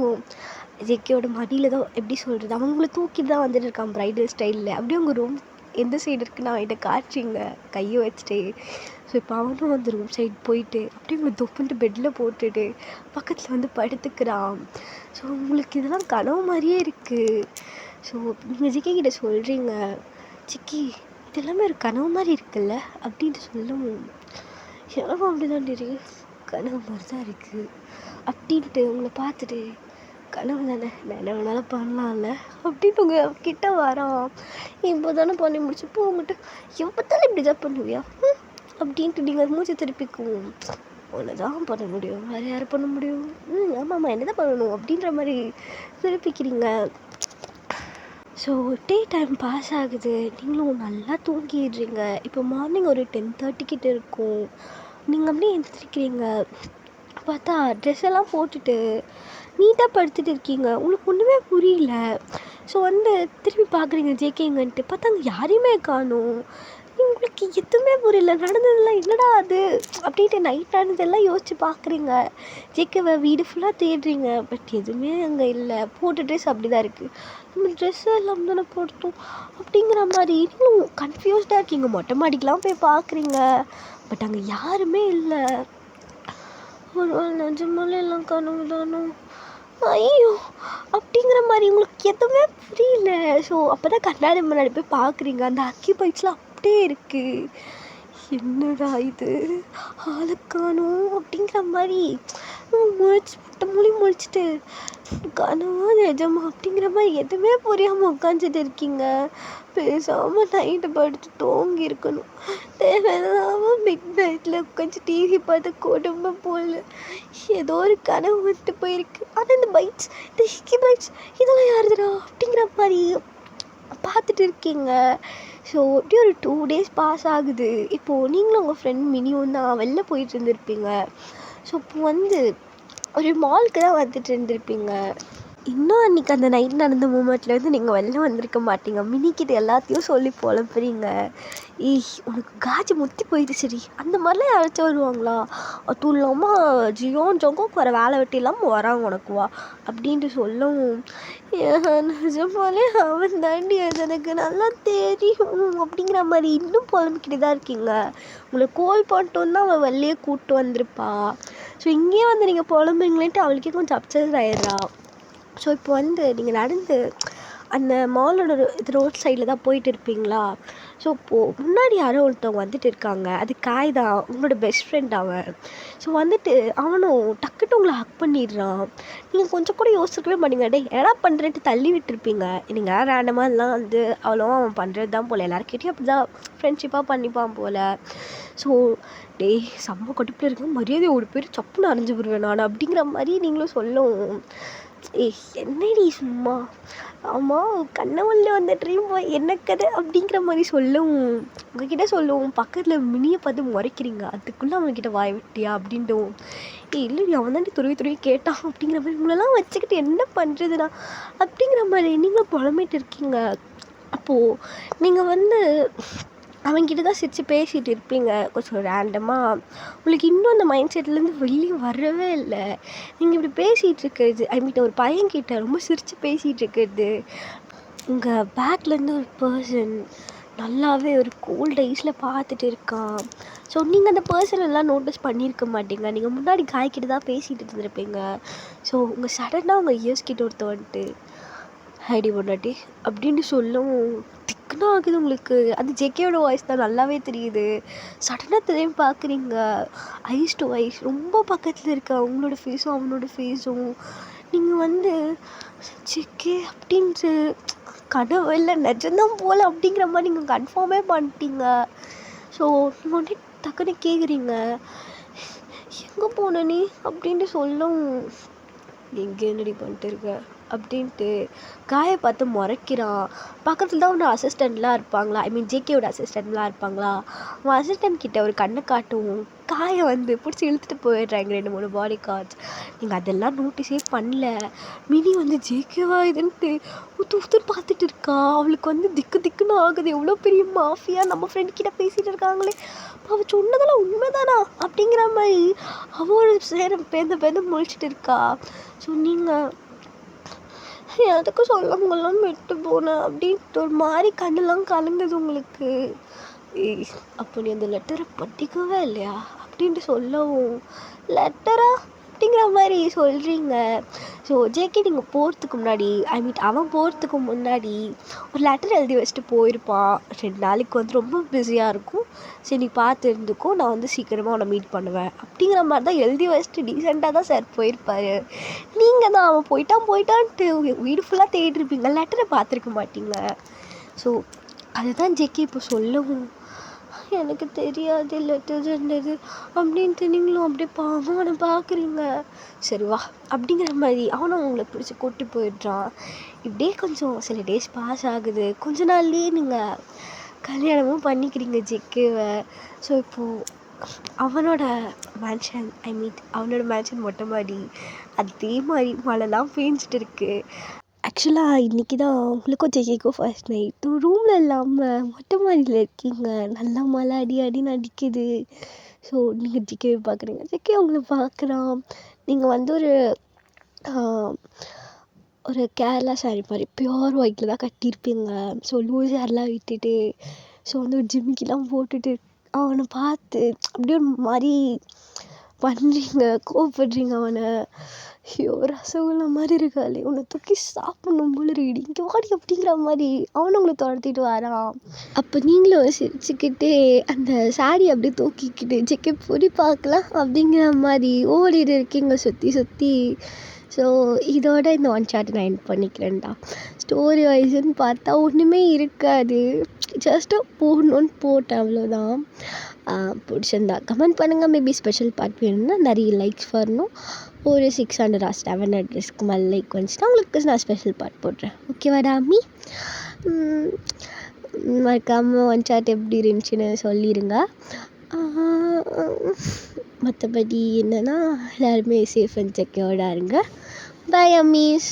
ஜெக்கியோட மடியில் தான் எப்படி சொல்கிறது, அவங்கள தூக்கிட்டு தான் வந்துட்டு இருக்கான் ப்ரைடல் ஸ்டைலில். அப்படியே உங்கள் ரூம் எந்த சைடு இருக்குன்னு அவன்கிட்ட காட்டுறீங்க கையை வச்சுட்டு. ஸோ இப்போ அவனும் அந்த ரூம் சைடு போயிட்டு அப்படியே உங்களை தொப்புன்ட்டு பெட்டில் போட்டுட்டு பக்கத்தில் வந்து படுத்துக்கிறான். ஸோ உங்களுக்கு இதெல்லாம் கனவு மாதிரியே இருக்குது. ஸோ நீங்கள் ஜிக்கி கிட்ட சொல்கிறீங்க, சிக்கி இதெல்லாமே ஒரு கனவு மாதிரி இருக்குல்ல அப்படின்ட்டு சொல்லவும் எனக்கும் அப்படி தான் தெரியும், கனவு மாதிரி தான் இருக்குது அப்படின்ட்டு உங்களை பார்த்துட்டு கனவு தானே நான் என்ன வேணாலும் பண்ணலாம்ல அப்படின்ட்டு உங்கள் கிட்ட வரான். இப்போ தானே பண்ணி முடிச்சப்போ உங்கள்கிட்ட எப்போத்தாலும் இப்படி தான் பண்ணுவியா அப்படின்ட்டு நீங்கள் மூச்சு திருப்பிக்கும். ஒன்று தான் பண்ண முடியும், வேறு யார் பண்ண முடியும்? ஆமாம்மா என்ன தான் பண்ணணும் அப்படின்ற மாதிரி திருப்பிக்கிறீங்க. ஸோ டே டைம் பாஸ் ஆகுது, நீங்களும் நல்லா தூங்கிடுறீங்க. இப்போ மார்னிங் ஒரு 10:30 கிட்ட இருக்கும். நீங்கள் அப்படியே எழுந்திரிக்கிறீங்க. பார்த்தா ட்ரெஸ் எல்லாம் போட்டுட்டு நீட்டாக படுத்துட்டு இருக்கீங்க. உங்களுக்கு ஒன்றுமே புரியல. ஸோ திரும்பி பார்க்குறீங்க ஜேகேங்கன்ட்டு. பார்த்தா அங்கே யாரையுமே காணோம். உங்களுக்கு எதுவுமே புரியல. நடந்ததெல்லாம் என்னடா அது அப்படின்ட்டு நைட் நடந்ததெல்லாம் யோசிச்சு பார்க்குறீங்க. ஜேகேவை வீடு ஃபுல்லாக தேடுறீங்க. பட் எதுவுமே அங்கே இல்லை. போட்ட ட்ரெஸ் அப்படி தான் இருக்குது. நம்ம ட்ரெஸ்ஸு எல்லாம் தானே போட்டோம் அப்படிங்கிற மாதிரி நீங்களும் கன்ஃபியூஸ்டாக இருக்கீங்க. மொட்டை மாடிக்கெலாம் போய் பார்க்குறீங்க. பட் அங்கே யாருமே இல்லை. ஒரு நிஜமாலே எல்லாம் கனவு தானோ, ஐயோ அப்படிங்கிற மாதிரி உங்களுக்கு எதுவுமே புரியல. ஸோ அப்போ தான் கண்ணாடி முன்னாடி போய் பார்க்குறீங்க. அந்த அக்கி பைட்ஸ்லாம் அப்படியே இருக்குது. என்னடா இது ஆளுக்கானும் அப்படிங்கிற மாதிரி முழிச்சிட்டு கனவா நிஜமா அப்படிங்கிற மாதிரி எதுவுமே புரியாமல் உட்காந்துட்டு இருக்கீங்க. பேசாமல் நைட்டு படுத்து தூங்கி இருக்கணும். தேவையில்லாமல் மிட் நைட்டில் உட்காந்து டிவி பார்த்து குடும்பம் போல் ஏதோ ஒரு கனவு வந்துட்டு போயிருக்கு. ஆனால் இந்த பைட்ஸ், இந்த ஹிக்கி பைட்ஸ் இதெல்லாம் யாருதுடா அப்படிங்கிற மாதிரி பார்த்துட்டு இருக்கீங்க. ஸோ இப்படி ஒரு 2 days பாஸ் ஆகுது. இப்போது நீங்களும் உங்கள் ஃப்ரெண்ட் மினியும் தான் வெளில போயிட்டு இருந்திருப்பீங்க. ஸோ இப்போ ஒரு மாலுக்கு தான் வந்துட்டு இருந்திருப்பீங்க. இன்னும் அன்றைக்கி அந்த நைட் நடந்த மூமெண்ட்லேருந்து நீங்கள் வெளில வந்திருக்க மாட்டீங்க. மினிக்கிட்ட எல்லாத்தையும் சொல்லி புலம்புறீங்க. உனக்கு காஜி முத்தி போயிடுச்சுடி, அந்த மாதிரிலாம் யாராச்சும் வருவாங்களா? அதுவும் இல்லாமல் ஜியோன் ஜோங்கோக்கு வர வேலை வெட்டி இல்லாமல் வராங்க உனக்கு வா அப்படின்ட்டு சொல்லவும், நிஜமாலே அவன் தாண்டி அது எனக்கு நல்லா தெரியும் அப்படிங்கிற மாதிரி இன்னும் புலம்பிக்கிட்டு தான் இருக்கீங்க. உங்களை கோல் பண்ணிட்டோன்னா அவள் வெளியே கூப்பிட்டு வந்திருப்பா. ஸோ இங்கேயே நீங்கள் புலம்புறீங்களேன்ட்டு அவளுக்கே கொஞ்சம் அப்செட் ஆயிடுறா. ஸோ இப்போ நீங்கள் நடந்து அந்த மாலோட ரோட் சைடில் தான் போயிட்டு இருப்பீங்களா? ஸோ இப்போது முன்னாடி யாரோ ஒருத்தவங்க வந்துட்டு இருக்காங்க. அது காய் தான், உங்களோட பெஸ்ட் ஃப்ரெண்ட் அவன். ஸோ அவனும் டக்குட்டு உங்களை ஹக் பண்ணிடுறான். நீங்கள் கொஞ்சம் கூட யோசிக்கவே மாட்டீங்க. டே என்ன பண்ணுறேன்ட்டு தள்ளி விட்டுருப்பீங்க. நீங்கள் ரேண்டமாக எல்லாம் அவ்வளோவா அவன் பண்ணுறது தான் போல். எல்லாருக்கிட்டையும் அப்படி தான் ஃப்ரெண்ட்ஷிப்பாக பண்ணிப்பான் போல். ஸோ டே செம்ம கடுப்பில் இருக்கு, மரியாதை ஒரு பேர் சப்புன்னு அரைஞ்சு விடுவேன் நான் அப்படிங்கிற மாதிரி நீங்களும் சொல்லவும், என்னடி சும்மா, ஆமாம் கண்ணவல்ல வந்த ட்ரீம் என்ன கதை அப்படிங்கிற மாதிரி சொல்லவும், உங்ககிட்ட சொல்லவும் பக்கத்தில் மினியை பார்த்து முறைக்கிறீங்க. அதுக்குள்ளே அவன்கிட்ட வாய் விட்டியா அப்படின்ட்டும், இல்லைடி அவன் தாண்டி துருவி கேட்டான் அப்படிங்கிற மாதிரி, உங்களெல்லாம் வச்சுக்கிட்டு என்ன பண்ணுறதுனா அப்படிங்கிற மாதிரி நீங்களும் புலம்பிட்டு இருக்கீங்க. அப்போது நீங்கள் அவன்கிட்ட தான் சிரித்து பேசிகிட்டு இருப்பீங்க கொஞ்சம் ரேண்டமாக. உங்களுக்கு இன்னும் அந்த மைண்ட் செட்லேருந்து வெளியே வரவே இல்லை. நீங்கள் இப்படி பேசிகிட்டு இருக்கிறது, ஒரு பையன்கிட்ட ரொம்ப சிரித்து பேசிகிட்டு இருக்கிறது, உங்கள் பேக்லேருந்து ஒரு பர்சன் நல்லாவே ஒரு கோல்ட் ஐஸில் பார்த்துட்டு இருக்கான். ஸோ நீங்கள் அந்த பர்சன் எல்லாம் நோட்டீஸ் பண்ணியிருக்க மாட்டீங்க. நீங்கள் முன்னாடி காய்கிட்ட தான் பேசிகிட்டு இருந்திருப்பீங்க. ஸோ உங்கள் சடனாக உங்கள் இயர்ஸ் கிட்ட ஒருத்தவன்ட்டு ஹைடி பொண்டாட்டி அப்படின்னு சொல்லவும் திக்குனா ஆகுது உங்களுக்கு. அது ஜேகேயோட வாய்ஸ் தான், நல்லாவே தெரியுது. சடனாக திரும்பி பார்க்குறீங்க. ஐஸ் டு ஐஸ் ரொம்ப பக்கத்தில் இருக்க அவங்களோட ஃபேஸும் அவனோட ஃபேஸும். நீங்கள் ஜேகே அப்படின்ட்டு கனவு இல்லை நிஜம்தான் போல் அப்படிங்கிற மாதிரி நீங்கள் கன்ஃபார்மே பண்ணிட்டீங்க. ஸோ நீங்கள் டக்குன்னு கேட்குறீங்க, எங்கே போன நீ அப்படின்ட்டு சொல்லவும், எங்கே என்னடி பண்ணிட்டு இருக்க அப்படின்ட்டு காயை பார்த்து முறைக்கிறான். பக்கத்தில் தான் ஒன்று அசிஸ்டண்ட்லாம் இருப்பாங்களா, ஜேகேயோட அசிஸ்டண்ட்லாம் இருப்பாங்களா. அவன் அசிஸ்டண்ட் கிட்ட ஒரு கண்ணை காட்டவும் காயை பிடிச்சி இழுத்துட்டு போயிடுறாங்க 2-3 பாடி கார்ட்ஸ். நீங்கள் அதெல்லாம் நோட்டீஸே பண்ணல. மினி ஜேகேவா இதுன்ட்டு ஊத்துன்னு பார்த்துட்டு இருக்கா. அவளுக்கு திக்குன்னு ஆகுது. எவ்வளோ பெரிய மாஃபியா நம்ம ஃப்ரெண்ட் கிட்ட பேசிகிட்டு இருக்காங்களே, அவள் சொன்னதெல்லாம் உண்மைதானா அப்படிங்கிற மாதிரி அவள் பேர்ந்து முழிச்சிட்டு இருக்கா. ஸோ நீங்கள் எதுக்கு சொல்லாமலாம் விட்டு போனேன் அப்படின்ட்டு ஒரு மாதிரி கண்ணெல்லாம் கலங்குது உங்களுக்கு. அப்போ நீ அந்த லெட்டரை படிக்கவே இல்லையா அப்படின்ட்டு சொல்லவும், லெட்டரா அப்படிங்கிற மாதிரி சொல்கிறீங்க. ஸோ ஜேகே நீங்கள் போகிறதுக்கு முன்னாடி, அவன் போகிறதுக்கு முன்னாடி ஒரு லெட்டர் எழுதி வச்சுட்டு போயிருப்பான். 2 நாளைக்கு ரொம்ப பிஸியாக இருக்கும், சரி நீ பார்த்து இருந்துக்கும், நான் சீக்கிரமாக உன்னை மீட் பண்ணுவேன் அப்படிங்கிற மாதிரி தான் எழுதி வச்சுட்டு டீசெண்டாக தான் சார் போயிருப்பார். நீங்கள் தான் அவன் போயிட்டான்ட்டு வீடு ஃபுல்லாக தேடிருப்பீங்க, லெட்டரை பார்த்துருக்க மாட்டீங்க. ஸோ அதுதான் ஜேகே இப்போ சொல்லவும், எனக்கு தெரியாது லெட்டர் இருந்தது அப்படின்ட்டு நீங்களும் அப்படியே அவனை பார்க்குறீங்க. சரி வா அப்படிங்கிற மாதிரி அவனும் அவங்கள பிடிச்சி கூட்டி போயிடுறான். இப்படியே கொஞ்சம் சில டேஸ் பாஸ் ஆகுது. கொஞ்ச நாள்லேயே நீங்கள் கல்யாணமும் பண்ணிக்கிறீங்க ஜெக்கேவை. ஸோ இப்போது அவனோட மேன்ஷன் மொட்டை மாடி அதே மாதிரி மழைலாம் பேஞ்சிட்டு இருக்கு. ஆக்சுவலாக இன்றைக்கி தான் உங்களுக்கும் ஜெய்க்கும் ஃபர்ஸ்ட் நைட். ரூமில் இல்லாமல் மொட்டை மாடியில் இருக்கீங்க. நல்லா மழை அடின்னு அடிக்குது. ஸோ நீங்கள் ஜெய்கேவை பார்க்குறீங்க, ஜெய்கே உங்களை பார்க்குறான். நீங்கள் வந்து ஒரு கேரளா சாரி மாதிரி பியூர் ஒயிட்டில் தான் கட்டியிருப்பீங்க. ஸோ லூஸ் ஹேர்லாம் விட்டுட்டு ஸோ வந்து ஒரு ஜிமிக்கிலாம் போட்டுட்டு அவனை பார்த்து அப்படியே ஒரு மாதிரி பண்ணுறீங்க, கோவப்படுறீங்க அவனை. ஐயோ ரசகுல்லா மாதிரி இருக்காளே, உன்னை தூக்கி சாப்பிடணும் போல இருக்குடி, இங்கே வாடி அப்படிங்கிற மாதிரி அவனும் உங்களை துரத்திட்டு வரான். அப்போ நீங்களும் சிரிச்சுக்கிட்டே அந்த சாரி அப்படியே தூக்கிக்கிட்டு ஜெக்கே பொறி பார்க்கலாம் அப்படிங்கிற மாதிரி ஓடிட்டு இருக்கீங்க சுற்றி. ஸோ இதோட இந்த ஒன் ஷாட் நான் எண்ட் பண்ணிக்கிறேன்டா. ஸ்டோரி வைஸ்ன்னு பார்த்தா ஒன்றுமே இருக்காது, ஜஸ்ட்டு போடணுன்னு போட்டேன், அவ்வளோதான். பிடிச்சிருந்தா கமெண்ட் பண்ணுங்கள். மேபி ஸ்பெஷல் பார்ட் வேணும்னா நிறைய லைக்ஸ் வரணும். ஒரு 600 or 700 மேலே லைக் வந்துச்சுன்னா உங்களுக்கு நான் ஸ்பெஷல் பார்ட் போடுறேன். ஓகேவாடா மீ? மறக்காமல் ஒன் ஷாட் எப்படி இருந்துச்சுன்னு சொல்லிடுங்க. மற்றபடி என்னென்னா எல்லாருமே சேஃப் அண்ட் செக்யூர்டாக இருங்க. பை அம்மீஸ்.